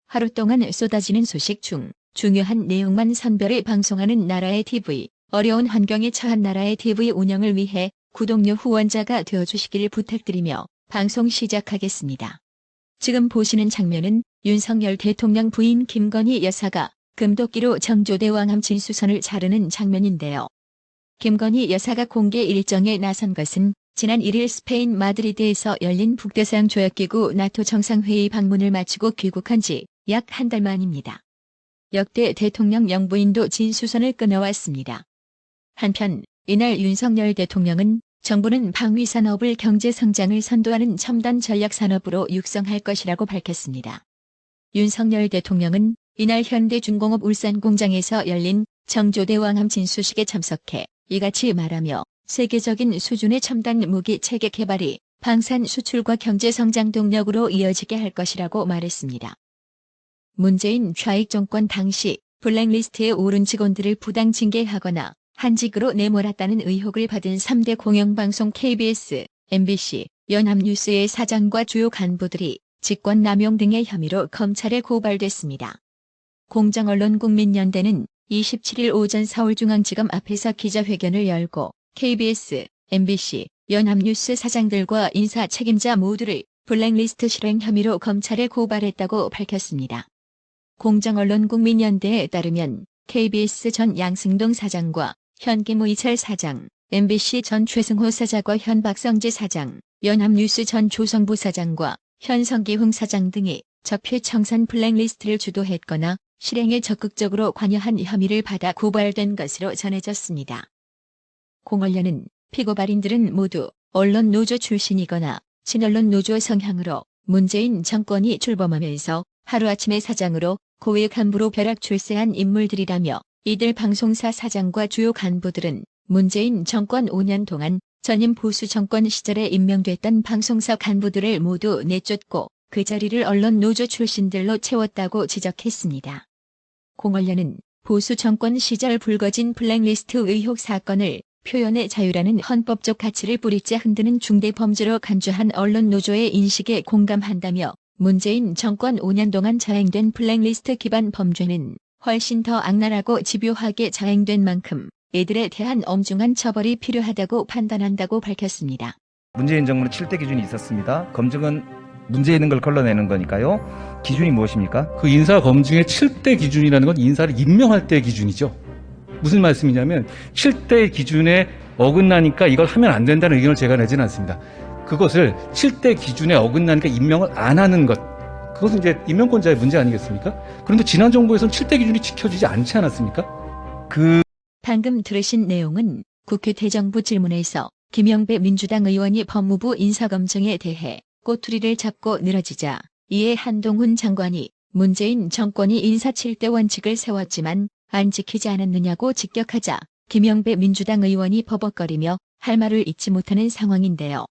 하루 동안 쏟아지는 소식 중 중요한 내용만 선별해 방송하는 나라의 TV, 어려운 환경에 처한 나라의 TV 운영을 위해 구독료 후원자가 되어주시길 부탁드리며 방송 시작하겠습니다. 지금 보시는 장면은 윤석열 대통령 부인 김건희 여사가 금도끼로 정조대왕암 진수선을 자르는 장면인데요. 김건희 여사가 공개 일정에 나선 것은 지난 1일 스페인 마드리드에서 열린 북대서양 조약기구 나토 정상회의 방문을 마치고 귀국한 지 약 한 달 만입니다. 역대 대통령 영부인도 진수선을 끊어왔습니다. 한편 이날 윤석열 대통령은 정부는 방위산업을 경제성장을 선도하는 첨단 전략산업으로 육성할 것이라고 밝혔습니다. 윤석열 대통령은 이날 현대중공업 울산공장에서 열린 정조대왕암 진수식에 참석해 이같이 말하며 세계적인 수준의 첨단 무기 체계 개발이 방산 수출과 경제성장 동력으로 이어지게 할 것이라고 말했습니다. 문재인 좌익 정권 당시 블랙리스트에 오른 직원들을 부당 징계하거나 한직으로 내몰았다는 의혹을 받은 3대 공영방송 KBS, MBC, 연합뉴스의 사장과 주요 간부들이 직권남용 등의 혐의로 검찰에 고발됐습니다. 공정언론국민연대는 27일 오전 서울중앙지검 앞에서 기자회견을 열고 KBS, MBC, 연합뉴스 사장들과 인사 책임자 모두를 블랙리스트 실행 혐의로 검찰에 고발했다고 밝혔습니다. 공정언론국민연대에 따르면 KBS 전 양승동 사장과 현 김의철 사장, MBC 전 최승호 사장과 현 박성재 사장, 연합뉴스 전 조성부 사장과 현 성기흥 사장 등이 적폐청산 블랙리스트를 주도했거나 실행에 적극적으로 관여한 혐의를 받아 고발된 것으로 전해졌습니다. 공언련은 피고발인들은 모두 언론노조 출신이거나 친언론노조 성향으로 문재인 정권이 출범하면서 하루아침에 사장으로 고위 간부로 벼락 출세한 인물들이라며 이들 방송사 사장과 주요 간부들은 문재인 정권 5년 동안 전임 보수 정권 시절에 임명됐던 방송사 간부들을 모두 내쫓고 그 자리를 언론노조 출신들로 채웠다고 지적했습니다. 공언련은 보수 정권 시절 불거진 블랙리스트 의혹 사건을 표현의 자유라는 헌법적 가치를 뿌리째 흔드는 중대범죄로 간주한 언론노조의 인식에 공감한다며 문재인 정권 5년 동안 자행된 블랙리스트 기반 범죄는 훨씬 더 악랄하고 집요하게 자행된 만큼 이들에 대한 엄중한 처벌이 필요하다고 판단한다고 밝혔습니다. 문재인 정부는 7대 기준이 있었습니다. 검증은 문제 있는 걸 걸러내는 거니까요. 기준이 무엇입니까? 그 인사 검증의 7대 기준이라는 건 인사를 임명할 때 기준이죠. 무슨 말씀이냐면 7대 기준에 어긋나니까 이걸 하면 안 된다는 의견을 제가 내지는 않습니다. 그것을 7대 기준에 어긋나니까 임명을 안 하는 것, 그것은 이제 임명권자의 문제 아니겠습니까? 그런데 지난 정부에서는 7대 기준이 지켜지지 않지 않았습니까? 방금 들으신 내용은 국회 대정부 질문에서 김영배 민주당 의원이 법무부 인사검증에 대해 꼬투리를 잡고 늘어지자 이에 한동훈 장관이 문재인 정권이 인사 7대 원칙을 세웠지만 안 지키지 않았느냐고 직격하자 김영배 민주당 의원이 버벅거리며 할 말을 잇지 못하는 상황인데요.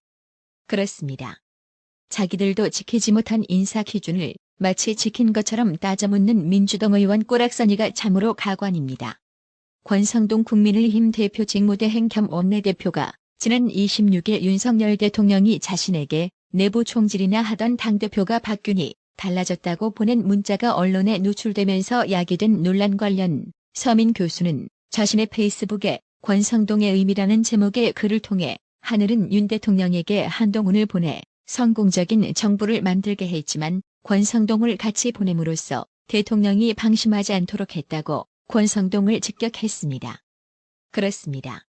그렇습니다. 자기들도 지키지 못한 인사 기준을 마치 지킨 것처럼 따져묻는 민주당 의원 꼬락서니가 참으로 가관입니다. 권성동 국민의힘 대표 직무대행 겸 원내대표가 지난 26일 윤석열 대통령이 자신에게 내부 총질이나 하던 당대표가 바뀌니 달라졌다고 보낸 문자가 언론에 노출되면서 야기된 논란 관련 서민 교수는 자신의 페이스북에 권성동의 의미라는 제목의 글을 통해 하늘은 윤 대통령에게 한동훈을 보내 성공적인 정부를 만들게 했지만 권성동을 같이 보냄으로써 대통령이 방심하지 않도록 했다고 권성동을 직격했습니다. 그렇습니다.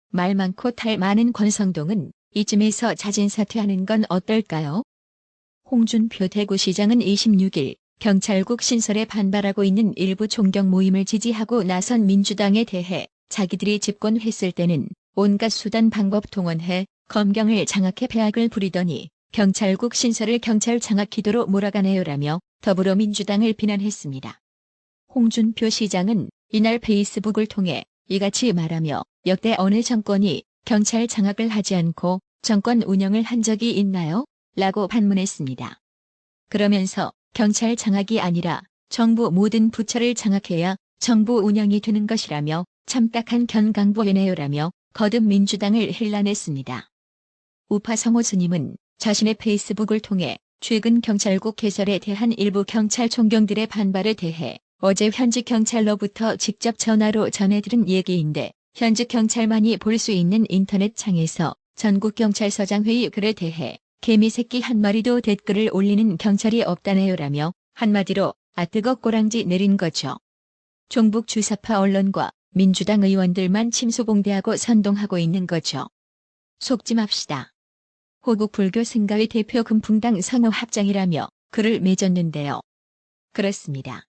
말 많고 탈 많은 권성동은 이쯤에서 자진 사퇴하는 건 어떨까요? 홍준표 대구시장은 26일 경찰국 신설에 반발하고 있는 일부 총경 모임을 지지하고 나선 민주당에 대해 자기들이 집권했을 때는 온갖 수단 방법 동원해 검경을 장악해 배악을 부리더니 경찰국 신설을 경찰 장악 기도로 몰아가네요라며 더불어민주당을 비난했습니다. 홍준표 시장은 이날 페이스북을 통해 이같이 말하며 역대 어느 정권이 경찰 장악을 하지 않고 정권 운영을 한 적이 있나요? 라고 반문했습니다. 그러면서 경찰 장악이 아니라 정부 모든 부처를 장악해야 정부 운영이 되는 것이라며 참딱한 견강보이네요라며 거듭 민주당을 힐난했습니다. 우파 성호 스님은 자신의 페이스북을 통해 최근 경찰국 개설에 대한 일부 경찰 총경들의 반발에 대해 어제 현직 경찰로부터 직접 전화로 전해들은 얘기인데 현직 경찰만이 볼 수 있는 인터넷 창에서 전국경찰서장회의 글에 대해 개미새끼 한 마리도 댓글을 올리는 경찰이 없다네요라며 한마디로 아뜨거 꼬랑지 내린 거죠. 종북 주사파 언론과 민주당 의원들만 침소봉대하고 선동하고 있는 거죠. 속지 맙시다. 호국 불교 승가위 대표 금풍당 성호 합장이라며 글을 맺었는데요. 그렇습니다.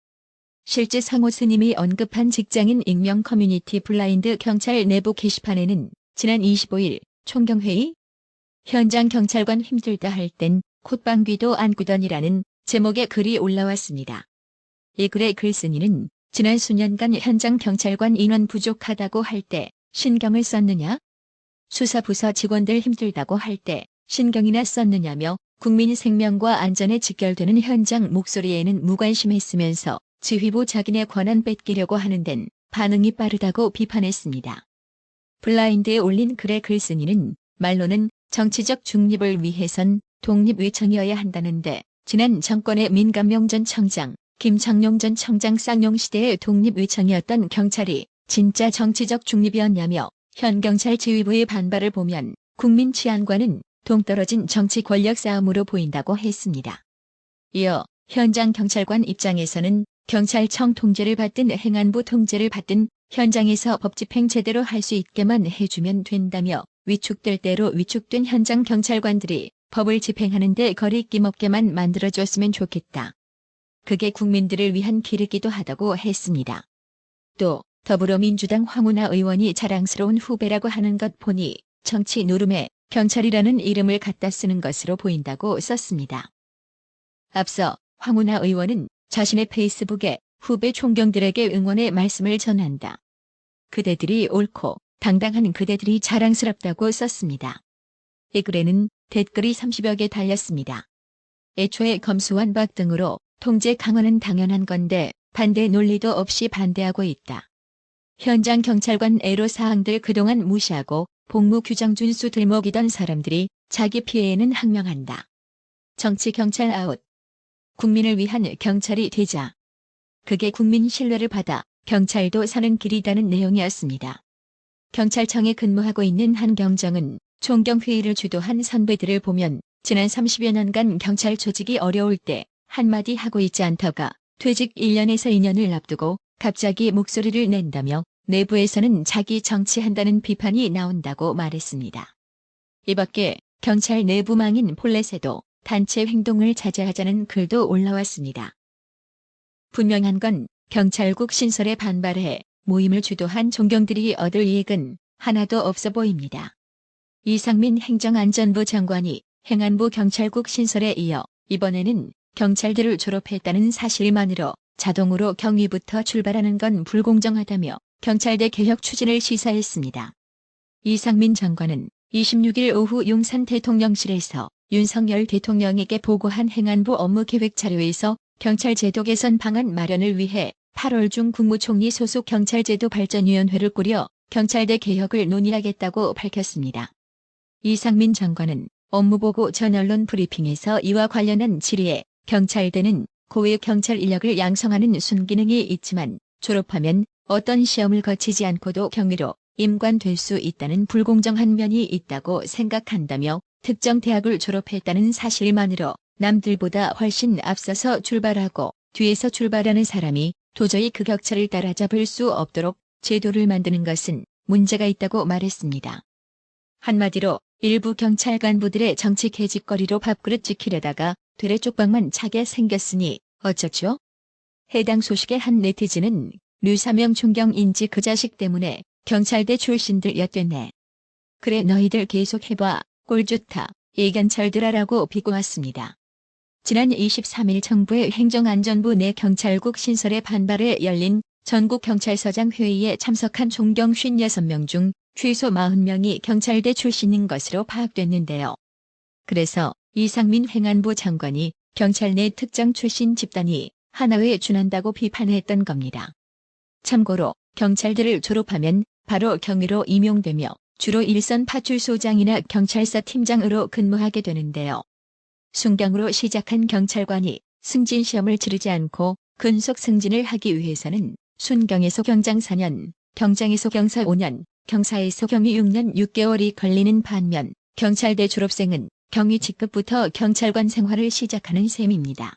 실제 성호 스님이 언급한 직장인 익명 커뮤니티 블라인드 경찰 내부 게시판에는 지난 25일 총경회의 현장 경찰관 힘들다 할 땐 콧방귀도 안 꾸더니라는 제목의 글이 올라왔습니다. 이 글의 글쓴이는 지난 수년간 현장 경찰관 인원 부족하다고 할 때 신경을 썼느냐? 수사부서 직원들 힘들다고 할 때 신경이나 썼느냐며 국민 생명과 안전에 직결되는 현장 목소리에는 무관심했으면서 지휘부 자기네 권한 뺏기려고 하는 데는 반응이 빠르다고 비판했습니다. 블라인드에 올린 글의 글쓴이는 말로는 정치적 중립을 위해선 독립위청이어야 한다는데 지난 정권의 민감용 전 청장, 김창룡 전 청장 쌍용 시대의 독립위청이었던 경찰이 진짜 정치적 중립이었냐며 현 경찰 지휘부의 반발을 보면 국민 치안과는 동떨어진 정치 권력 싸움으로 보인다고 했습니다. 이어 현장 경찰관 입장에서는 경찰청 통제를 받든 행안부 통제를 받든 현장에서 법 집행 제대로 할 수 있게만 해주면 된다며 위축될 대로 위축된 현장 경찰관들이 법을 집행하는 데 거리낌 없게만 만들어줬으면 좋겠다. 그게 국민들을 위한 길이기도 하다고 했습니다. 또 더불어민주당 황운하 의원이 자랑스러운 후배라고 하는 것 보니 정치 노름에 경찰이라는 이름을 갖다 쓰는 것으로 보인다고 썼습니다. 앞서 황운하 의원은 자신의 페이스북에 후배 총경들에게 응원의 말씀을 전한다. 그대들이 옳고 당당한 그대들이 자랑스럽다고 썼습니다. 이 글에는 댓글이 30여 개 달렸습니다. 애초에 검수완박 등으로 통제 강화는 당연한 건데 반대 논리도 없이 반대하고 있다. 현장 경찰관 애로사항들 그동안 무시하고 복무 규정 준수 들먹이던 사람들이 자기 피해에는 항명한다. 정치 경찰 아웃. 국민을 위한 경찰이 되자. 그게 국민 신뢰를 받아 경찰도 사는 길이라는 내용이었습니다. 경찰청에 근무하고 있는 한경정은 총경회의를 주도한 선배들을 보면 지난 30여 년간 경찰 조직이 어려울 때 한마디 하고 있지 않다가 퇴직 1년에서 2년을 앞두고 갑자기 목소리를 낸다며 내부에서는 자기 정치한다는 비판이 나온다고 말했습니다. 이 밖에 경찰 내부망인 폴렛에도 단체 행동을 자제하자는 글도 올라왔습니다. 분명한 건 경찰국 신설에 반발해 모임을 주도한 종경들이 얻을 이익은 하나도 없어 보입니다. 이상민 행정안전부 장관이 행안부 경찰국 신설에 이어 이번에는 경찰들을 졸업했다는 사실만으로 자동으로 경위부터 출발하는 건 불공정하다며 경찰대 개혁 추진을 시사했습니다. 이상민 장관은 26일 오후 용산 대통령실에서 윤석열 대통령에게 보고한 행안부 업무 계획 자료에서 경찰제도 개선 방안 마련을 위해 8월 중 국무총리 소속 경찰제도 발전위원회를 꾸려 경찰대 개혁을 논의하겠다고 밝혔습니다. 이상민 장관은 업무보고 전 언론 브리핑에서 이와 관련한 질의에 경찰대는 고위 경찰 인력을 양성하는 순기능이 있지만 졸업하면 어떤 시험을 거치지 않고도 경위로 임관될 수 있다는 불공정한 면이 있다고 생각한다며 특정 대학을 졸업했다는 사실만으로 남들보다 훨씬 앞서서 출발하고 뒤에서 출발하는 사람이 도저히 그 격차를 따라잡을 수 없도록 제도를 만드는 것은 문제가 있다고 말했습니다. 한마디로 일부 경찰 간부들의 정치 계집거리로 밥그릇 지키려다가 되레 쪽방만 차게 생겼으니 어쩌죠? 해당 소식의 한 네티즌은 류사명 총경인지 그 자식 때문에 경찰대 출신들 엿됐네. 그래 너희들 계속 해봐. 꼴 좋다. 예견철들아라고 비꼬았습니다. 지난 23일 정부의 행정안전부 내 경찰국 신설에 반발해 열린 전국경찰서장 회의에 참석한 총경 56명 중 최소 40명이 경찰대 출신인 것으로 파악됐는데요. 그래서 이상민 행안부 장관이 경찰 내 특정 출신 집단이 하나회에 준한다고 비판했던 겁니다. 참고로 경찰들을 졸업하면 바로 경위로 임용되며 주로 일선 파출소장이나 경찰서 팀장으로 근무하게 되는데요. 순경으로 시작한 경찰관이 승진 시험을 치르지 않고 근속 승진을 하기 위해서는 순경에서 경장 4년, 경장에서 경사 5년, 경사에서 경위 6년 6개월이 걸리는 반면 경찰대 졸업생은 경위 직급부터 경찰관 생활을 시작하는 셈입니다.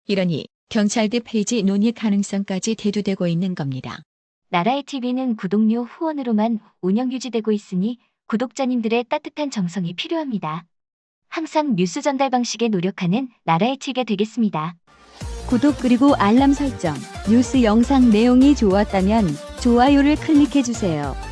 이러니 경찰대 폐지 논의 가능성까지 대두되고 있는 겁니다. 나라의 TV는 구독료 후원으로만 운영 유지되고 있으니 구독자님들의 따뜻한 정성이 필요합니다. 항상 뉴스 전달 방식에 노력하는 나라의 TV가 되겠습니다. 구독 그리고 알람 설정, 뉴스 영상 내용이 좋았다면 좋아요를 클릭해주세요.